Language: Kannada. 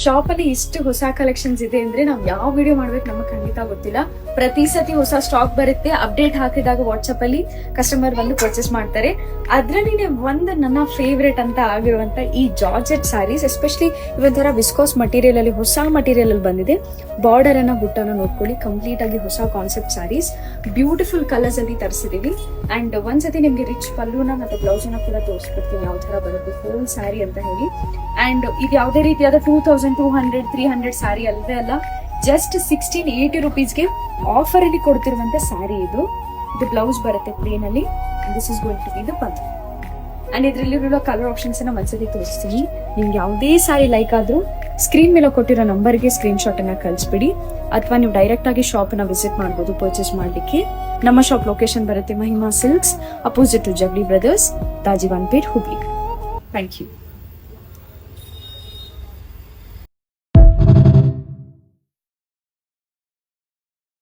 ಶಾಪ್ ಅಲ್ಲಿ ಇಷ್ಟು ಹೊಸ ಕಲೆಕ್ಷನ್ಸ್ ಇದೆ ಅಂದ್ರೆ ನಾವು ಯಾವ ವಿಡಿಯೋ ಮಾಡ್ಬೇಕು ನಮಗೆ ಖಂಡಿತ ಗೊತ್ತಿಲ್ಲ. ಪ್ರತಿ ಸತಿ ಹೊಸ ಸ್ಟಾಕ್ ಬರುತ್ತೆ, ಅಪ್ಡೇಟ್ ಹಾಕಿದಾಗ ವಾಟ್ಸ್ಆಪ್ ಅಲ್ಲಿ ಕಸ್ಟಮರ್ ಬಂದು ಪರ್ಚೇಸ್ ಮಾಡ್ತಾರೆ. ಅದ್ರಲ್ಲಿ ಒಂದು ನನ್ನ ಫೇವ್ರೇಟ್ ಅಂತ ಆಗಿರುವಂತ ಈ ಜಾರ್ಜೆಟ್ ಸ್ಯಾರೀಸ್, ಎಸ್ಪೆಷಲಿ ಇವೊಂಥರ ವಿಸ್ಕೋಸ್ ಮಟೀರಿಯಲ್ ಅಲ್ಲಿ ಹೊಸ ಮಟೀರಿಯಲ್ ಅಲ್ಲಿ ಬಂದಿದೆ. ಬಾರ್ಡರ್ ಅನ್ನ ಬುಟ್ಟನ ನೋಡ್ಕೊಳ್ಳಿ, ಕಂಪ್ಲೀಟ್ ಆಗಿ ಹೊಸ ಕಾನ್ಸೆಪ್ಟ್ ಸ್ಯಾರೀಸ್, ಬ್ಯೂಟಿಫುಲ್ ಕಲರ್ಸ್ ಅಲ್ಲಿ ತರಿಸಿದೀವಿ. ಅಂಡ್ ಒಂದ್ಸತಿ ನಿಮ್ಗೆ ರಿಚ್ ಪಲ್ಲುನ ಮತ್ತೆ ಬ್ಲೌಸ್ ಅನ್ನ ಕೂಡ ತೋರಿಸ್ಬಿಡ್ತೀನಿ ಯಾವ ತರ ಬರುತ್ತೆ ಫುಲ್ ಸ್ಯಾರಿ ಅಂತ ಹೇಳಿ. ಅಂಡ್ ಇದು ಯಾವುದೇ ರೀತಿಯಾದ 2200 300 ಸ್ಯಾರಿ ಅಲ್ಲದೆ ಅಲ್ಲ, ಜಸ್ಟ್ 1680 ರುಪೀಸ್ಗೆ ಆಫರ್ ಅಲ್ಲಿ ಕೊಡ್ತಿರುವಂತ ಸ್ಯಾರಿ ಇದು ಬ್ಲೌಸ್ ಬರುತ್ತೆ ಪ್ಲೇನ್ ಅಲ್ಲಿ. This is going to be the pallu. And ಇದ್ರಲ್ಲಿರೋ ಕಲರ್ ಆಪ್ಷನ್ಸ್ ಅನ್ನ ಒಂದ್ಸತಿ ತೋರಿಸ್ತೀನಿ. ನಿಮ್ಗೆ ಯಾವುದೇ ಸ್ಯಾರಿ ಲೈಕ್ ಆದ್ರೂ ಸ್ಕ್ರೀನ್ ಮೇಲೆ ಕೊಟ್ಟಿರೋ ನಂಬರ್ಗೆ ಸ್ಕ್ರೀನ್ ಶಾಟ್ ಅನ್ನ ಕಳಿಸ್ಬಿಡಿ, ಅಥವಾ ನೀವು ಡೈರೆಕ್ಟ್ ಆಗಿ ಶಾಪ್ ಅನ್ನ ವಿಸಿಟ್ ಮಾಡಬಹುದು ಪರ್ಚೇಸ್ ಮಾಡ್ಲಿಕ್ಕೆ. ನಮ್ಮ ಶಾಪ್ ಲೊಕೇಶನ್ ಬರುತ್ತೆ Mahima silks, opposite to Jagali brothers, Tajiwan Pet, Hubli. Thank you.